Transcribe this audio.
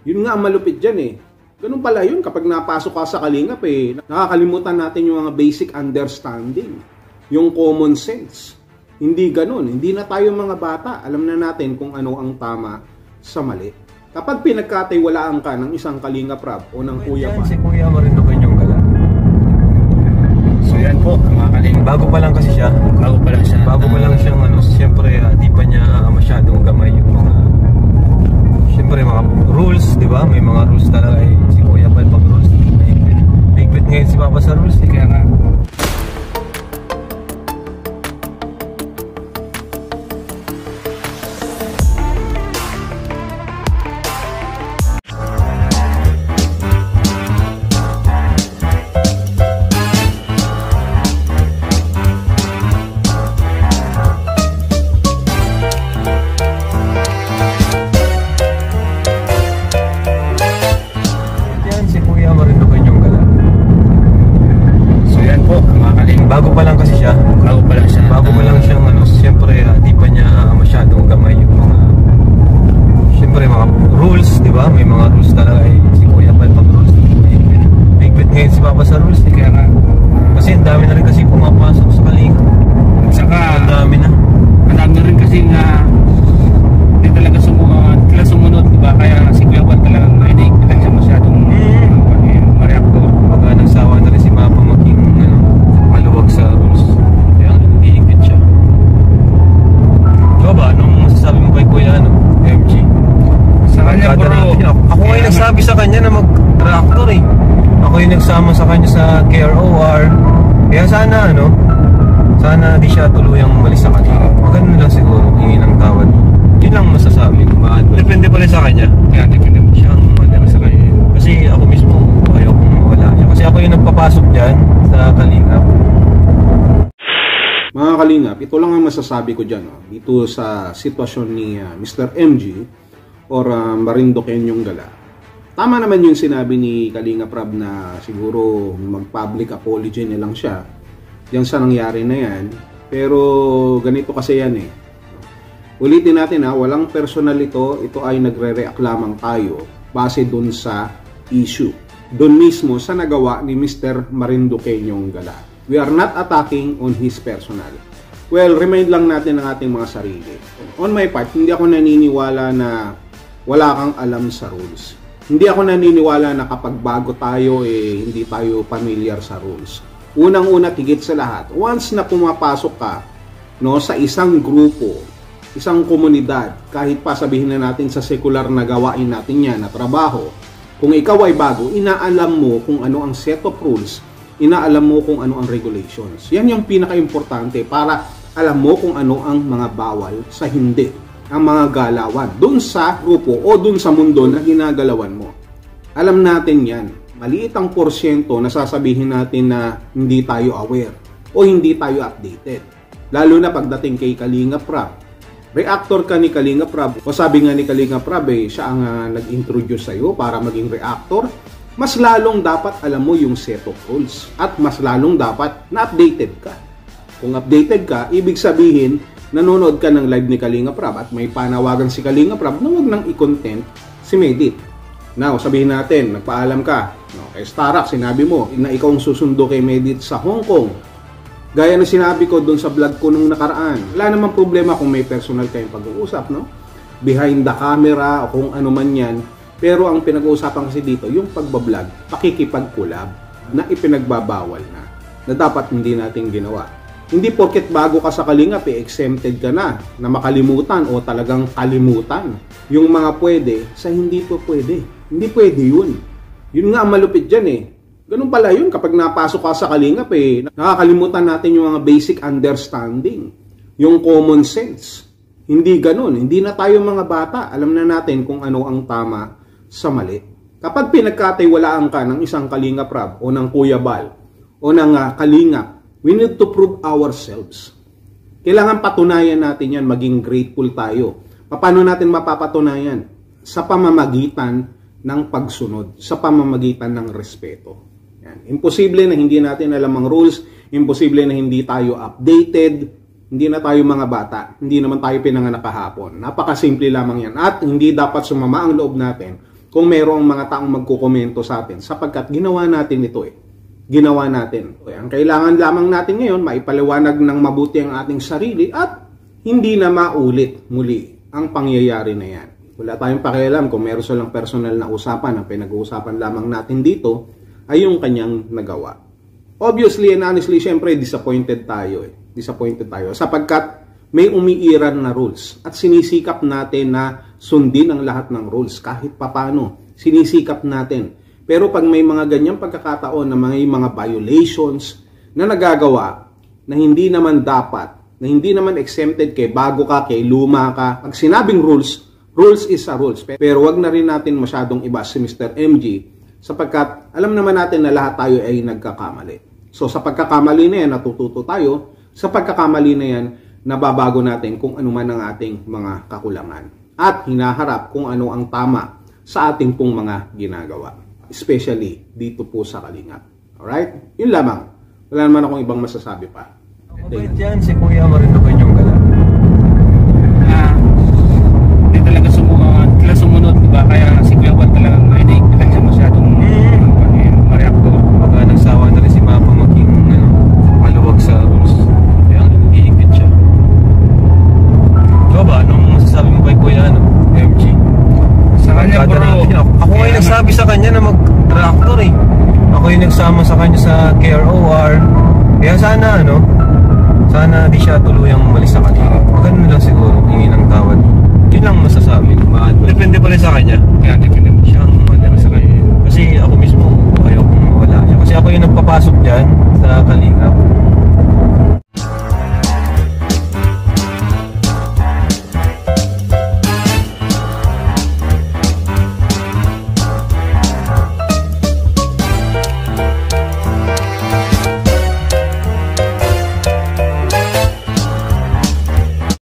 Yun nga ang malupit dyan eh. Ganun pala yun kapag napasok ka sa Kalingap eh. Nakakalimutan natin yung mga basic understanding. Yung common sense. Hindi ganun. Hindi na tayo mga bata. Alam na natin kung ano ang tama sa mali. Kapag pinagkatiwalaan ka ng isang Kalingap Rab o ng Kuya Bal. Si Kuya Marinduque yung gala. So yan po, mga Kalingap. Bago pa lang kasi siya. Bago pa lang siya. Bago pa lang siyang siyempre di pa niya masyadong gamay yung mga siyempre mga rules, di ba? May mga rules talaga eh. Si Kuya Bal pag rules. Bigpit ngayon si Papa sa rules. Kaya nga. Bago pa lang kasi siya. Bago pa lang siya. Bago pa lang siyang siyempre di pa niya masyadong gamay yung mga siyempre mga rules, di ba? May mga rules talaga eh. Si Kuya Bal pag rules. Bigpit ngayon si Papa sa rules. Kaya nga. Kasi ang dami na rin kasi pumapasok sa Kalingap. At saka ang dami na. Ang dami rin kasi nga hindi talaga sumunod, di ba? Kaya si Kuya Bal talagang hindi lang siya masyadong ma-reactor. Baga nagsawa na rin si Papa maging maluwag sa rules. Kaya nag-iingit siya. Diba ba? Anong masasabi mo kay Kuya MG? Sa kanya bro. Ako ngayon nagsabi sa kanya na mag-reactor eh. Ako yung nagsama sa kanya sa KROR. Kaya sana sana di siya tuluyang umalis sa kanila. Maganda lang siguro hingi ng tawad. Yun lang masasabi ko. Depende pa rin sa kanya. Kaya depende mo siya ang madala sa kanya. Kasi ako mismo ayaw kong mawala niya. Kasi ako yung nagpapasok dyan sa Kalingap. Mga Kalingap, ito lang ang masasabi ko dyan. Dito sa sitwasyon ni Mr. MG or Marinduque yung gala. Tama naman yung sinabi ni Kalingap Rab na siguro mag-public apology na lang siya diyan sa nangyari na yan. Pero ganito kasi yan eh. Ulitin natin walang personal ito. Ito ay nagre-react lamang tayo base dun sa issue. Dun mismo sa nagawa ni Mr. Marinduque yung gala. We are not attacking on his personal. Well, remind lang natin ang ating mga sarili. On my part, hindi ako naniniwala na wala kang alam sa rules. Hindi ako naniniwala na kapag bago tayo, hindi tayo familiar sa rules. Unang-una, higit sa lahat, once na pumapasok ka sa isang grupo, isang komunidad, kahit pa sabihin na natin sa secular na gawain natin yan, na trabaho, kung ikaw ay bago, inaalam mo kung ano ang set of rules, inaalam mo kung ano ang regulations. Yan yung pinaka-importante para alam mo kung ano ang mga bawal sa hindi, ang mga galawan doon sa grupo o doon sa mundo na ginagalawan mo. Alam natin yan. Maliit ang porsyento na sasabihin natin na hindi tayo aware o hindi tayo updated. Lalo na pagdating kay Kalingap Rab. Reactor ka ni Kalingap Rab o sabi nga ni Kalingap Rab siya ang nag-introduce sa'yo para maging reactor. Mas lalong dapat alam mo yung set of rules at mas lalong dapat na updated ka. Kung updated ka, ibig sabihin nanonood ka ng live ni Kalingap Rab at may panawagan si Kalingap Rab na huwag nang i-content si Medit. Now, sabihin natin, nagpaalam ka kay Starak, sinabi mo na ikaw ang susundo kay Medit sa Hong Kong. Gaya na sinabi ko doon sa vlog ko nung nakaraan. Wala namang problema kung may personal kayong pag-uusap, behind the camera o kung ano man yan. Pero ang pinag-uusapan kasi dito, yung pagbablog, pakikipag-collab na ipinagbabawal na dapat hindi natin ginawa. Hindi porket bago ka sa Kalingap, exempted ka na makalimutan o talagang kalimutan yung mga pwede sa hindi po pwede. Hindi pwede yun. Yun nga ang malupit dyan eh. Ganun pala yun kapag napasok ka sa Kalingap nakakalimutan natin yung mga basic understanding. Yung common sense. Hindi ganun. Hindi na tayo mga bata. Alam na natin kung ano ang tama sa mali. Kapag pinagkatiwalaan ka ng isang Kalingap Rab o ng Kuya Bal o ng Kalingap, we need to prove ourselves. Kailangan patunayan natin yan, maging grateful tayo. Paano natin mapapatunayan? Sa pamamagitan ng pagsunod, sa pamamagitan ng respeto. Yan. Imposible na hindi natin alam ang rules, imposible na hindi tayo updated, hindi na tayo mga bata, hindi naman tayo pinanganak kahapon. Napakasimple lamang yan. At hindi dapat sumama ang loob natin kung merong mga taong magkukomento sa atin sapagkat ginawa natin ito Ginawa natin. Ang kailangan lamang natin ngayon, maipaliwanag ng mabuti ang ating sarili at hindi na maulit muli ang pangyayari na yan. Wala tayong pakialam kung meron silang personal na usapan, ang pinag-uusapan lamang natin dito ay yung kanyang nagawa. Obviously and honestly, syempre disappointed tayo Disappointed tayo sapagkat may umiiral na rules at sinisikap natin na sundin ang lahat ng rules kahit papano. Sinisikap natin. Pero pag may mga ganyang pagkakataon na may mga violations na nagagawa na hindi naman dapat, na hindi naman exempted kay bago ka, kay luma ka. Pag sinabing rules is a rules. Pero wag na rin natin masyadong iba si Mr. MG sapagkat alam naman natin na lahat tayo ay nagkakamali. So sa pagkakamali na yan, natututo tayo. Sa pagkakamali na yan, nababago natin kung ano man ang ating mga kakulangan. At hinaharap kung ano ang tama sa ating pong mga ginagawa. Especially dito po sa Kalingap. Alright? Yun lamang. Wala naman akong ibang masasabi pa. Mabait yan si Kuya Marinduque yung gala. Hindi talaga sumunod, diba? Kaya si Kuya Juan talagang hindi siya masyadong ma-reactor. Baka nagsawa na rin si Mapa maging maluwag sa rules. Kaya nag-iigit siya. Ikaw ba? Anong masasabi mo kay Kuya MG? Sa kanya bro. Ako ay nagsabi sa kanya na mag-tractor Ako yung nagsama sa kanya sa KROR. Kaya sana sana di siya tuluyang umalis sa kanila. Ganun lang siguro, hingi ng tawad. Yun lang masasabi. Depende pa rin sa kanya. Kaya depende